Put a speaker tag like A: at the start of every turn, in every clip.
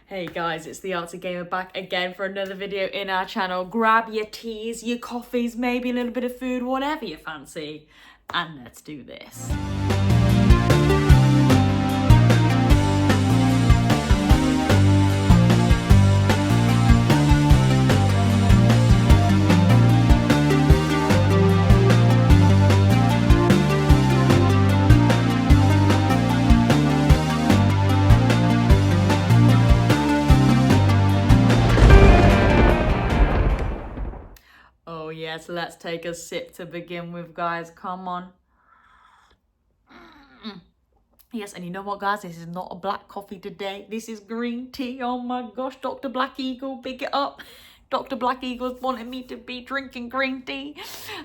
A: Hey guys, it's the Artsy Gamer back again for another video in our channel. Grab your teas, your coffees, maybe a little bit of food, whatever you fancy, and let's do this. Oh yes, let's take a sip to begin with, guys. Come on. Yes, and you know what, guys? This is not a black coffee today. This is green tea. Oh my gosh, Dr. Black Eagle, big it up. Dr. Black Eagle's wanted me to be drinking green tea.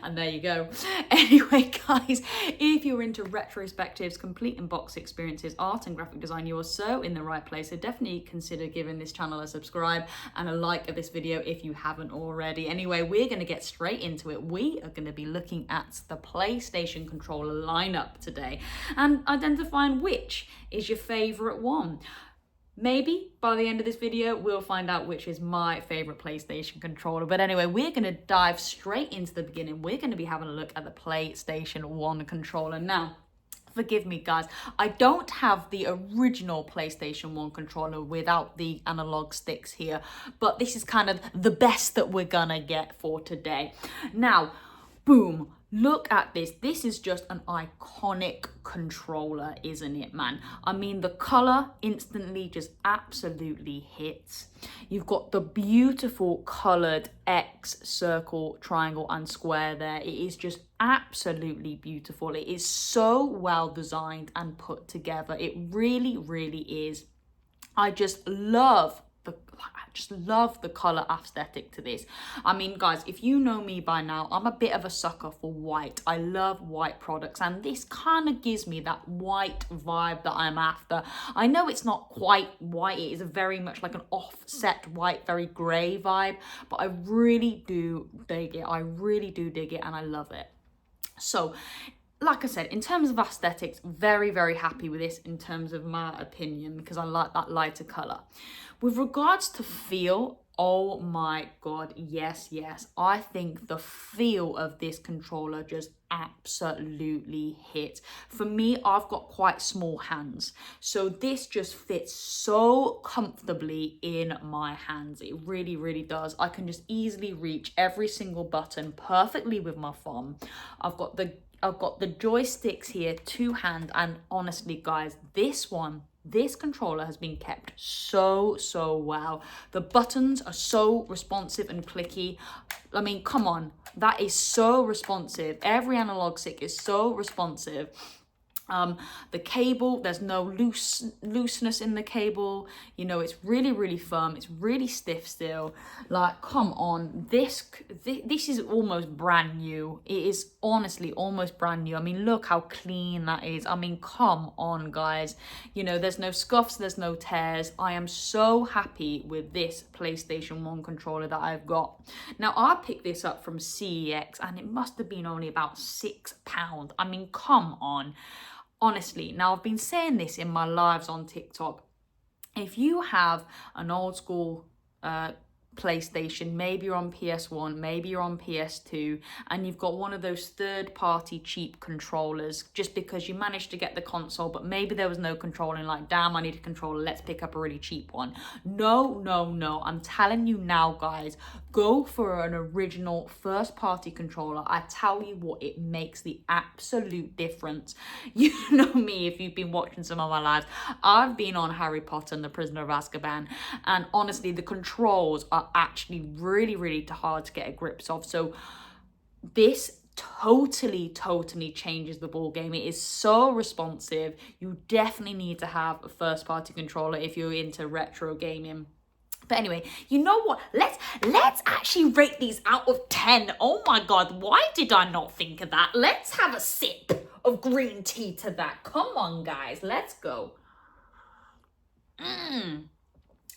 A: And there you go. Anyway, guys, if you're into retrospectives, complete and box experiences, art and graphic design, you are so in the right place. So definitely consider giving this channel a subscribe and a like of this video if you haven't already. Anyway, we're going to get straight into it. We are going to be looking at the PlayStation controller lineup today and identifying which is your favorite one. Maybe by the end of this video, we'll find out which is my favorite PlayStation controller. But anyway, we're going to dive straight into the beginning. We're going to be having a look at the PlayStation 1 controller. Now, forgive me, guys, I don't have the original PlayStation 1 controller without the analog sticks here, but this is kind of the best that we're gonna get for today. Now, boom. Look at this. This is just an iconic controller, isn't it, man? I mean, the color instantly just absolutely hits. You've got the beautiful colored X, circle, triangle, and square there. It is just absolutely beautiful. It is so well designed and put together. It really, really is. I just love the color aesthetic to this. I mean, guys, if you know me by now, I'm a bit of a sucker for white. I love white products, and this kind of gives me that white vibe that I'm after. I know it's not quite white. It is very much like an offset white, very gray vibe, but I really do dig it. I really do dig it, and I love it. So, like I said, in terms of aesthetics, very, very happy with this in terms of my opinion, because I like that lighter color. With regards to feel, oh my God, yes. I think the feel of this controller just absolutely hits. For me, I've got quite small hands, so this just fits so comfortably in my hands. It really, really does. I can just easily reach every single button perfectly with my thumb. I've got the joysticks here, two hand, and honestly, guys, this controller has been kept so well. The buttons are so responsive and clicky. I mean, come on, that is so responsive. Every analog stick is so responsive. The cable, there's no looseness in the cable. You know, it's really firm. It's really stiff still. Like, come on, this is almost brand new. It is honestly almost brand new. I mean, look how clean that is. I mean, come on, guys. You know, there's no scuffs, there's no tears. I am so happy with this PlayStation 1 controller that I've got. Now, I picked this up from CEX, and it must have been only about £6. I mean, come on. Honestly, now I've been saying this in my lives on TikTok. If you have an old school PlayStation, maybe you're on PS1, maybe you're on PS2, and you've got one of those third-party cheap controllers just because you managed to get the console, but maybe there was no controller, and like, damn, I need a controller, let's pick up a really cheap one. No, I'm telling you now, guys, go for an original first-party controller. I tell you what, it makes the absolute difference. You know me, if you've been watching some of my lives, I've been on Harry Potter and the Prisoner of Azkaban, and honestly, the controls are actually really hard to get a grip of. So this totally changes the ball game. It is so responsive. You definitely need to have a first party controller if you're into retro gaming. But anyway, you know what? Let's actually rate these out of 10. Oh my God, why did I not think of that? Let's have a sip of green tea to that. Come on, guys, let's go.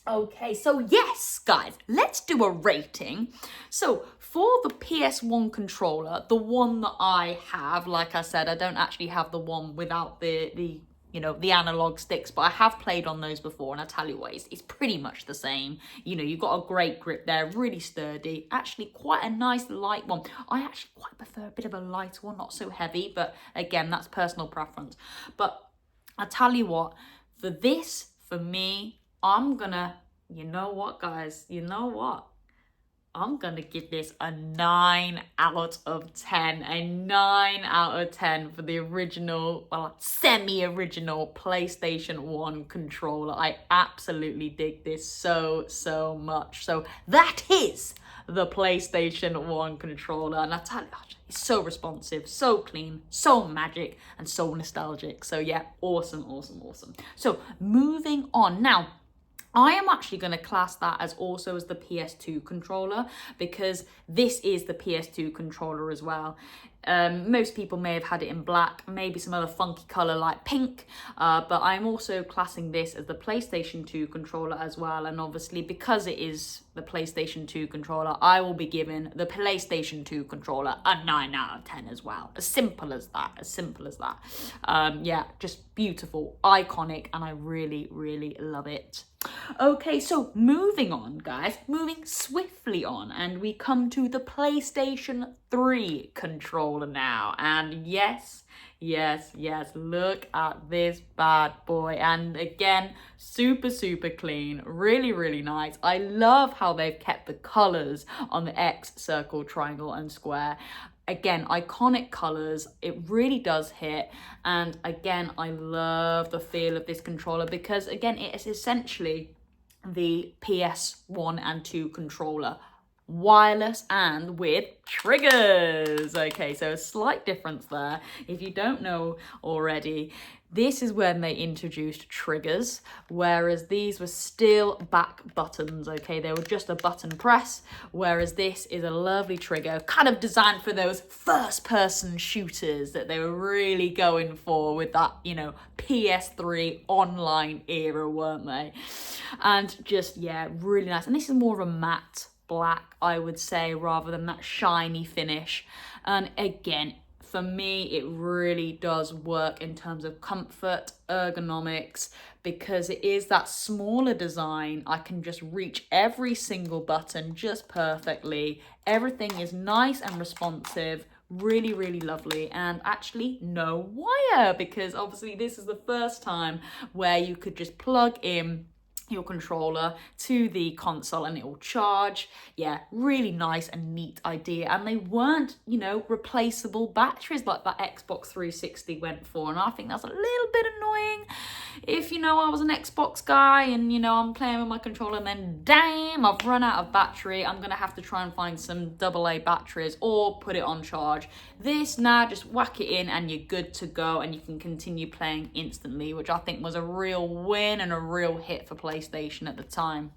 A: Okay, so yes, guys, let's do a rating. So for the PS1 controller, the one that I have, like I said, I don't actually have the one without the you know, the analog sticks, but I have played on those before, and I tell you what, it's pretty much the same. You know, you've got a great grip there, really sturdy, actually quite a nice light one. I actually quite prefer a bit of a lighter one, not so heavy, but again, that's personal preference. But I tell you what, for this, for me, I'm gonna, you know what, guys, you know what? I'm gonna give this a 9 out of 10. A 9 out of 10 for the original, well, semi-original PlayStation 1 controller. I absolutely dig this so much. So that is the PlayStation 1 controller. And I tell you, it's so responsive, so clean, so magic, and so nostalgic. So yeah, awesome. So moving on. Now, I am actually going to class that as also as the PS2 controller, because this is the PS2 controller as well. Most people may have had it in black, maybe some other funky color like pink, but I'm also classing this as the PlayStation 2 controller as well. And obviously, because it is the PlayStation 2 controller, I will be giving the PlayStation 2 controller a 9 out of 10 as well. As simple as that, yeah, just beautiful, iconic, and I really love it. Okay, so moving on, guys, moving swiftly on, and we come to the PlayStation 3 controller now. And yes, look at this bad boy. And again, super clean, really nice. I love how they've kept the colors on the X, circle, triangle, and square. Again, iconic colors, it really does hit. And again, I love the feel of this controller, because again, it is essentially the PS1 and 2 controller, wireless and with triggers. Okay, so a slight difference there. If you don't know already, this is when they introduced triggers, whereas these were still back buttons, okay? They were just a button press, whereas this is a lovely trigger, kind of designed for those first-person shooters that they were really going for with that, you know, PS3 online era, weren't they? And just, yeah, really nice. And this is more of a matte black, I would say, rather than that shiny finish. And again, for me, it really does work in terms of comfort, ergonomics, because it is that smaller design. I can just reach every single button just perfectly. Everything is nice and responsive, really lovely, and actually no wire, because obviously this is the first time where you could just plug in your controller to the console and it will charge. Yeah, really nice and neat idea. And they weren't, you know, replaceable batteries like that Xbox 360 went for. And I think that's a little bit annoying. If, you know, I was an Xbox guy and, you know, I'm playing with my controller and then damn, I've run out of battery, I'm gonna have to try and find some AA batteries or put it on charge. This, now just whack it in and you're good to go, and you can continue playing instantly, which I think was a real win and a real hit for PlayStation at the time.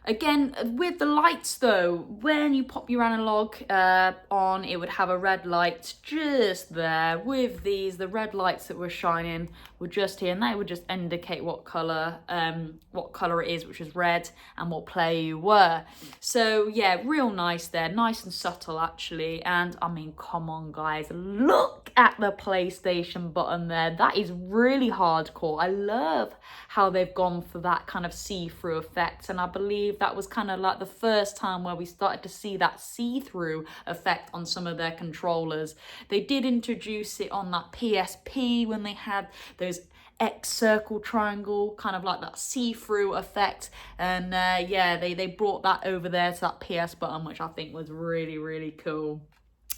A: Again, with the lights though, when you pop your analog on, it would have a red light just there. With these, the red lights that were shining were just here, and they would just indicate what color it is, which is red, and what player you were. So yeah, real nice there, nice and subtle actually. And I mean, come on guys, look at the PlayStation button there. That is really hardcore. I love how they've gone for that kind of see-through effect, and I believe that was kind of like the first time where we started to see that see-through effect on some of their controllers. They did introduce it on that PSP when they had those X, circle, triangle, kind of like that see-through effect. And yeah, they brought that over there to that PS button, which I think was really cool.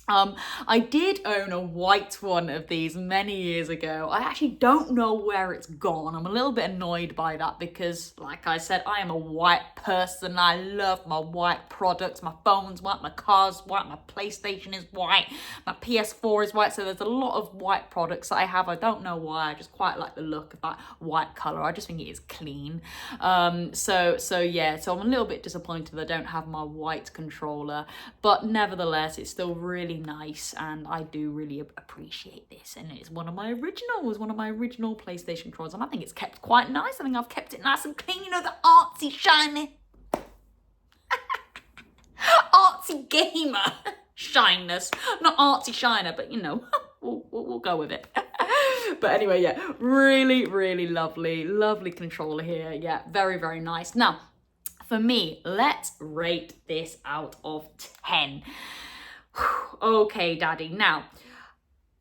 A: I did own a white one of these many years ago. I actually don't know where it's gone. I'm a little bit annoyed by that because, like I said, I am a white person. I love my white products. My phone's white, my car's white, my PlayStation is white, my PS4 is white. So there's a lot of white products that I have. I don't know why. I just quite like the look of that white color. I just think it is clean. So yeah, so I'm a little bit disappointed I don't have my white controller, but nevertheless, it's still really nice, and I do really appreciate this. And it's one of my original PlayStation controllers, and I think it's kept quite nice. I think I've kept it nice and clean. You know, the artsy, shiny, artsy gamer shyness, not artsy shiner, but you know, we'll go with it. But anyway, yeah, really, really lovely controller here. Yeah, very, very nice. Now, for me, let's rate this out of 10. Okay, Daddy. Now,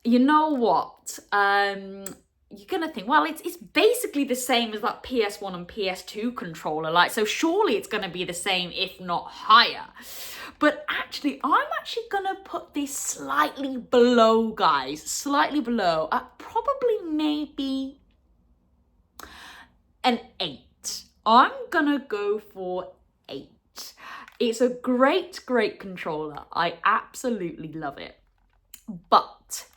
A: you know what? You're gonna think, well, it's basically the same as that PS1 and PS2 controller, like, so surely it's gonna be the same, if not higher. But actually, I'm actually gonna put this slightly below, guys, slightly below, at probably maybe an 8. I'm gonna go for 8. It's a great controller. I absolutely love it. But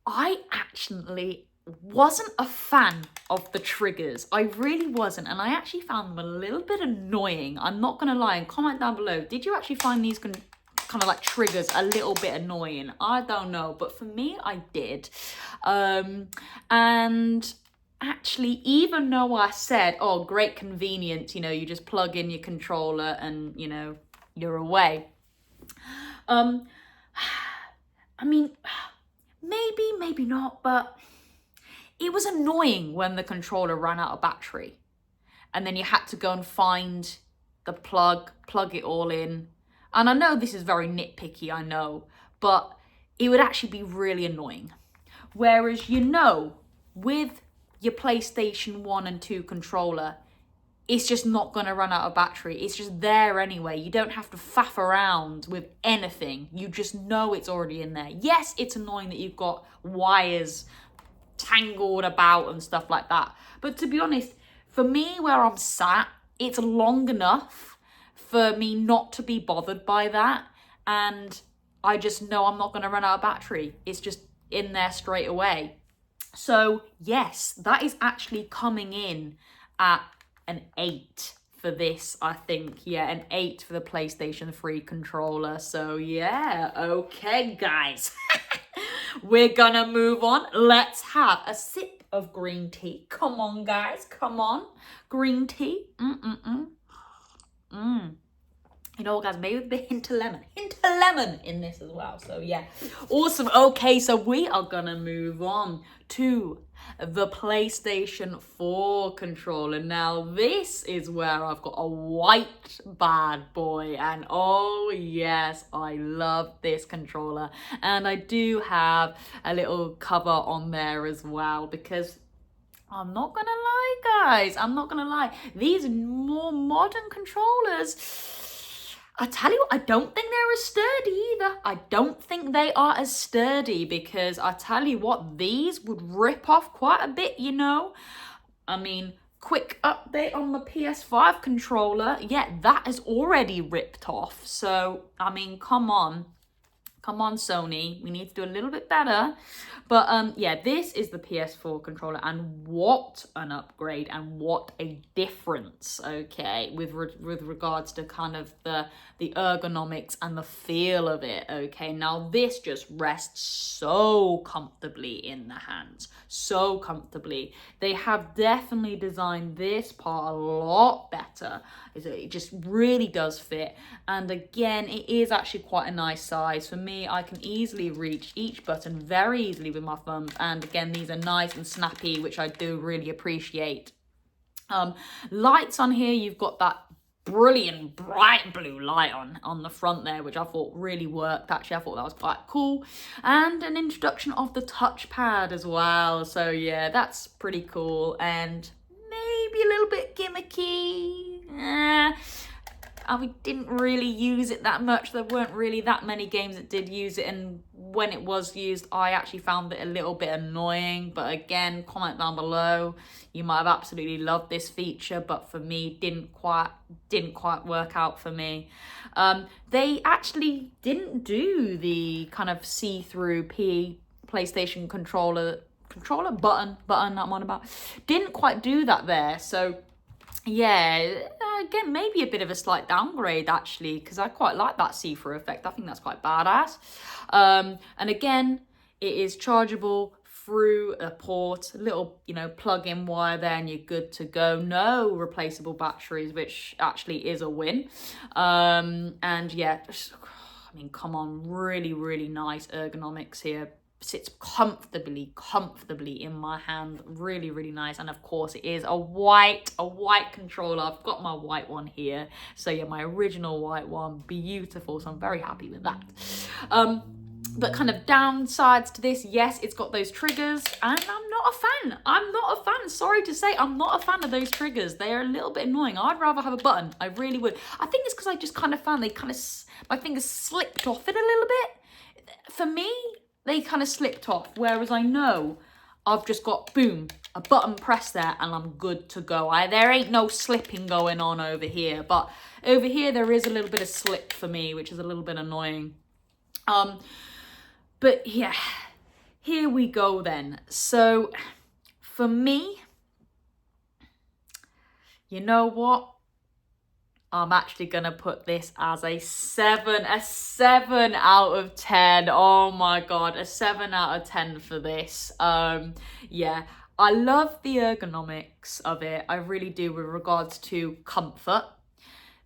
A: I actually wasn't a fan of the triggers. I really wasn't. And I actually found them a little bit annoying. I'm not going to lie. And comment down below. Did you actually find these kind of like triggers a little bit annoying? I don't know. But for me, I did. And actually, even though I said, oh, great convenience, you know, you just plug in your controller and, you know, you're away. I mean, maybe not, but it was annoying when the controller ran out of battery and then you had to go and find the plug it all in. And I know this is very nitpicky, I know, but it would actually be really annoying. Whereas, you know, with your PlayStation 1 and 2 controller, it's just not going to run out of battery. It's just there anyway. You don't have to faff around with anything. You just know it's already in there. Yes, it's annoying that you've got wires tangled about and stuff like that. But to be honest, for me, where I'm sat, it's long enough for me not to be bothered by that. And I just know I'm not going to run out of battery. It's just in there straight away. So yes, that is actually coming in at an 8 for this, I think. Yeah, an 8 for the PlayStation 3 controller. So yeah, okay, guys. We're gonna move on. Let's have a sip of green tea. Come on, guys. Come on. Green tea. You know what, guys, maybe with a hint of lemon in this as well. So yeah, awesome. Okay, so we are gonna move on to the PlayStation 4 controller. Now this is where I've got a white bad boy, and oh yes, I love this controller. And I do have a little cover on there as well, because I'm not gonna lie, guys, I'm not gonna lie, these more modern controllers, I tell you what, I don't think they're as sturdy either. I don't think they are as sturdy, because I tell you what, these would rip off quite a bit, you know. I mean, quick update on the PS5 controller. Yeah, that has already ripped off. So, I mean, come on. Come on, Sony. We need to do a little bit better. But yeah, this is the PS4 controller, and what an upgrade and what a difference, okay, with regards to kind of the ergonomics and the feel of it, okay. Now this just rests so comfortably in the hands, so comfortably. They have definitely designed this part a lot better. It just really does fit, and again, it is actually quite a nice size. For me, I can easily reach each button very easily with my thumbs, and again, these are nice and snappy, which I do really appreciate. Lights on here, you've got that brilliant bright blue light on the front there, which I thought really worked. Actually, I thought that was quite cool, and an introduction of the touchpad as well. So yeah, that's pretty cool, and maybe a little bit gimmicky. We didn't really use it that much. There weren't really that many games that did use it, and when it was used, I actually found it a little bit annoying. But again, comment down below. You might have absolutely loved this feature, but for me, didn't quite work out for me. They actually didn't do the kind of see-through PlayStation controller button I'm on about. Didn't quite do that there. So yeah, again, maybe a bit of a slight downgrade actually, because I quite like that see-through effect. I think that's quite badass. And again, it is chargeable through a port, a little, you know, plug-in wire there, and you're good to go. No replaceable batteries, which actually is a win. And yeah, I mean, come on, really nice ergonomics here. sits comfortably in my hand. Really, really nice. And of course it is a white controller. I've got my white one here. So yeah, my original white one, beautiful. So I'm very happy with that. But kind of downsides to this, yes, it's got those triggers, and I'm not a fan. I'm not a fan. Sorry to say, I'm not a fan of those triggers. They are a little bit annoying. I'd rather have a button. I really would. I think it's because I just kind of found my fingers slipped off it a little bit. For me, they kind of slipped off, whereas I know I've just got, boom, a button press there, and I'm good to go. There ain't no slipping going on over here, but over here there is a little bit of slip for me, which is a little bit annoying. But yeah, here we go then. So for me, you know what? I'm actually gonna put this as a 7 out of 10. Oh my God, a 7 out of 10 for this. Yeah, I love the ergonomics of it. I really do with regards to comfort.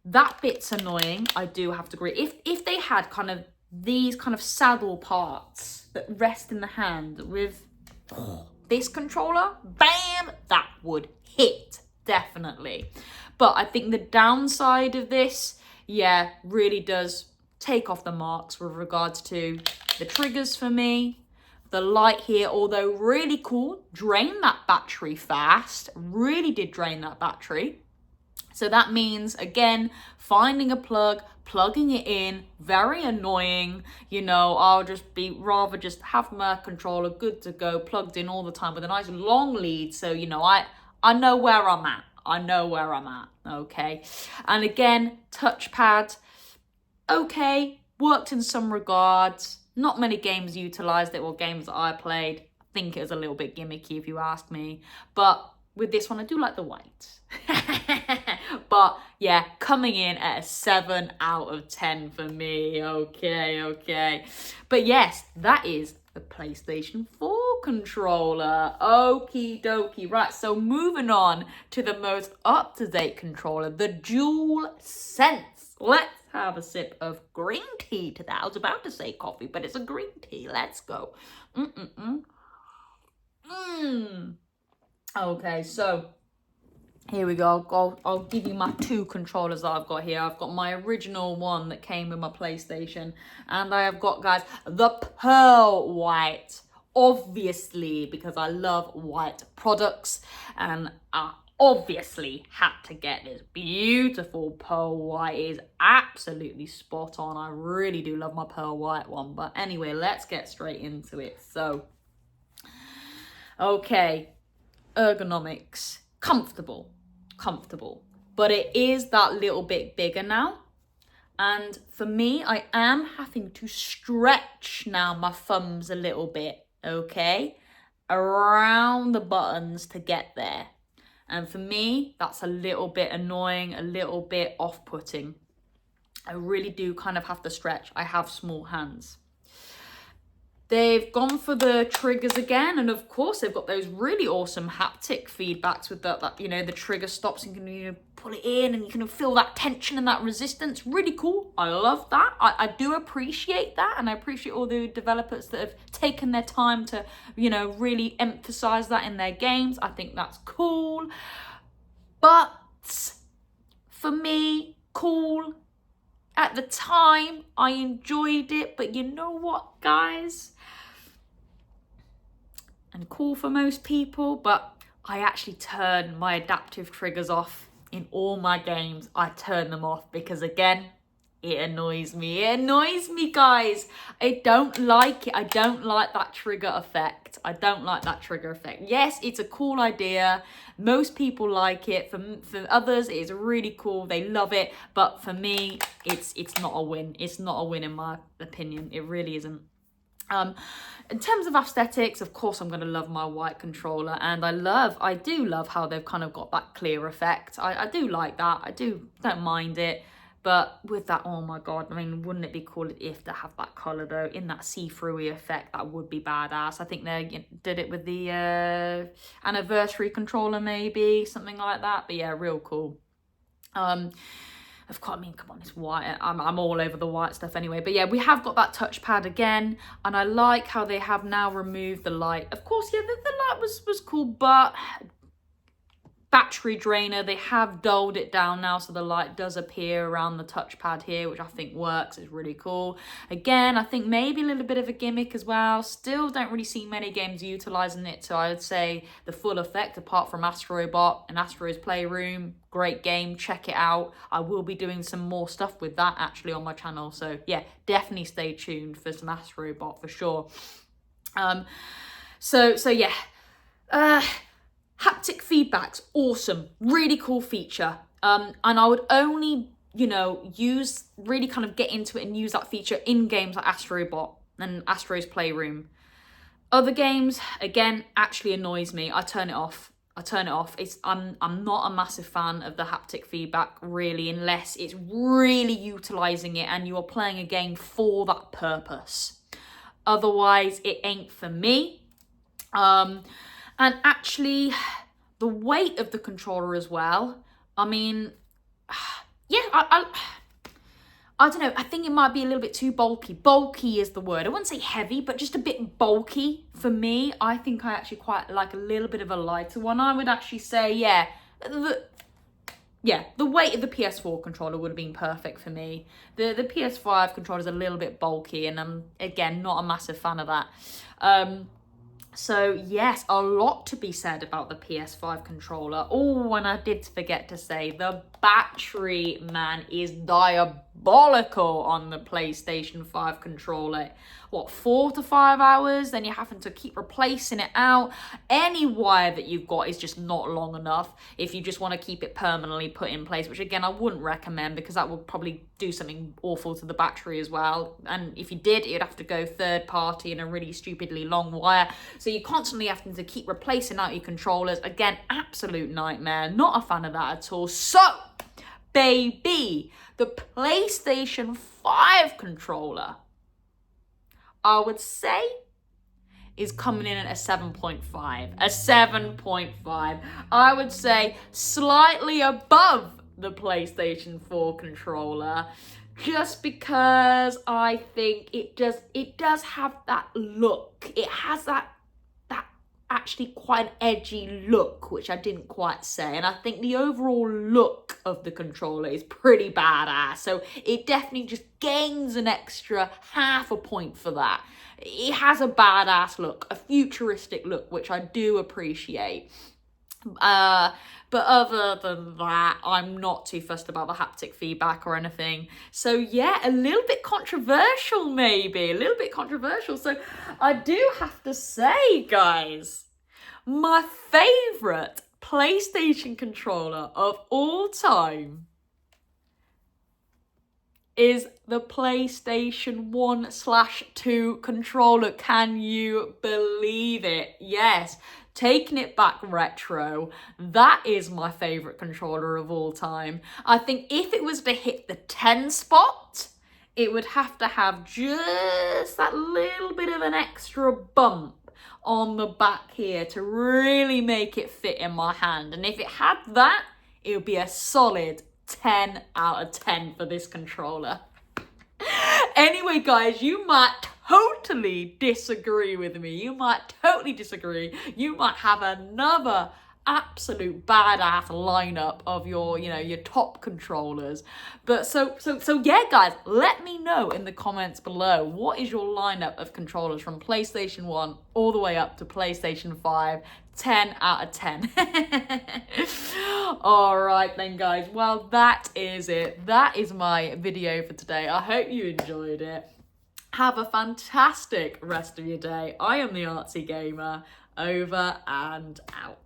A: That bit's annoying, I do have to agree. If they had kind of these kind of saddle parts that rest in the hand with this controller, bam, that would hit, definitely. But I think the downside of this, yeah, really does take off the marks with regards to the triggers for me. The light here, although really cool, drained that battery fast, really did drain that battery. So that means, again, finding a plug, plugging it in, very annoying. You know, I'll rather just have my controller good to go, plugged in all the time with a nice long lead. So, you know, I know where I'm at. I know where I'm at, okay? And again, touchpad, okay, worked in some regards. Not many games utilized it, or games that I played. I think it was a little bit gimmicky if you ask me. But with this one, I do like the white. But yeah, coming in at a 7 out of 10 for me. Okay. But yes, that is the PlayStation 4 controller. Okie dokie. Right, so moving on to the most up-to-date controller, the DualSense. Let's have a sip of green tea to that. I was about to say coffee, but it's a green tea. Let's go. Okay, so here we go. I'll give you my two controllers that I've got here. I've got my original one that came with my PlayStation, and I have got, guys, the pearl white. Obviously, because I love white products, and I obviously had to get this beautiful pearl white. It is absolutely spot on. I really do love my pearl white one. But anyway, let's get straight into it. So, okay, ergonomics, comfortable, but it is that little bit bigger now. And for me, I am having to stretch now my thumbs a little bit, okay, around the buttons to get there. And for me, that's a little bit annoying, a little bit off-putting. I really do kind of have to stretch. I have small hands. They've gone for the triggers again, and of course they've got those really awesome haptic feedbacks with that you know, the trigger stops and you can, you know, pull it in and you can feel that tension and that resistance. Really cool. I love that. I do appreciate that, and I appreciate all the developers that have taken their time to, you know, really emphasize that in their games. I think that's cool. But for me, cool. At the time, I enjoyed it, but you know what, guys? And cool for most people, but I actually turn my adaptive triggers off in all my games. I turn them off because, again, it annoys me. It annoys me, guys. I don't like it. I don't like that trigger effect. I don't like that trigger effect. Yes, it's a cool idea. Most people like it. For others, it's really cool. They love it. But for me, it's not a win. It's not a win in my opinion. It really isn't. In terms of aesthetics, of course, I'm going to love my white controller, and I do love how they've kind of got that clear effect. I do like that. I don't mind it. But with that, oh my God, I mean, wouldn't it be cool if they have that colour though, in that see-through effect? That would be badass. I think they did it with the anniversary controller, maybe, something like that. But yeah, real cool. Of course, I mean, come on, it's white. I'm all over the white stuff anyway. But yeah, we have got that touchpad again. And I like how they have now removed the light. Of course, yeah, the light was cool, but battery drainer, they have dulled it down now, so the light does appear around the touchpad here, which I think works. It's really cool. Again, I think maybe a little bit of a gimmick as well. Still don't really see many games utilizing it to, I would say, the full effect, apart from Astrobot and Astro's Playroom. Great game, check it out. I will be doing some more stuff with that actually on my channel, so yeah, definitely stay tuned for some Astrobot for sure. So yeah, haptic feedback's awesome, really cool feature. And I would only, really kind of get into it and use that feature in games like Astrobot and Astro's Playroom. Other games, again, actually annoys me. I turn it off. I'm not a massive fan of the haptic feedback really, unless it's really utilizing it and you're playing a game for that purpose. Otherwise, it ain't for me. And actually, the weight of the controller as well. I mean, yeah, I don't know. I think it might be a little bit too bulky. Bulky is the word. I wouldn't say heavy, but just a bit bulky for me. I think I actually quite like a little bit of a lighter one. I would actually say, the weight of the PS4 controller would have been perfect for me. The PS5 controller is a little bit bulky, and I'm, again, not a massive fan of that. So yes, a lot to be said about the PS5 controller. Oh, and I did forget to say, the battery, man, is diabolical on the PlayStation 5 controller. What, 4 to 5 hours? Then you're having to keep replacing it out. Any wire that you've got is just not long enough if you just want to keep it permanently put in place, which again, I wouldn't recommend because that would probably do something awful to the battery as well. And if you did, you'd have to go third party in a really stupidly long wire. So you're constantly having to keep replacing out your controllers. Again, absolute nightmare. Not a fan of that at all. So, baby, the PlayStation 5 controller, I would say, is coming in at a 7.5. A 7.5. I would say slightly above the PlayStation 4 controller, just because I think it does have that look. It has that actually quite an edgy look, which I didn't quite say. And I think the overall look of the controller is pretty badass. So it definitely just gains an extra half a point for that. It has a badass look, a futuristic look, which I do appreciate. But other than that, I'm not too fussed about the haptic feedback or anything. So yeah, a little bit controversial maybe, a little bit controversial. So I do have to say, guys, my favorite PlayStation controller of all time is the PlayStation 1/2 controller. Can you believe it? Yes. Taking it back retro, that is my favorite controller of all time. I think if it was to hit the 10 spot, it would have to have just that little bit of an extra bump on the back here to really make it fit in my hand. And if it had that, it would be a solid 10 out of 10 for this controller. Anyway, guys, you might totally disagree with me. You might totally disagree. You might have another absolute badass lineup of your, your top controllers. But so yeah, guys, let me know in the comments below, what is your lineup of controllers from PlayStation 1 all the way up to PlayStation 5? 10 out of 10. All right then, guys. Well, that is it. That is my video for today. I hope you enjoyed it. Have a fantastic rest of your day. I am the Artsy Gamer. Over and out.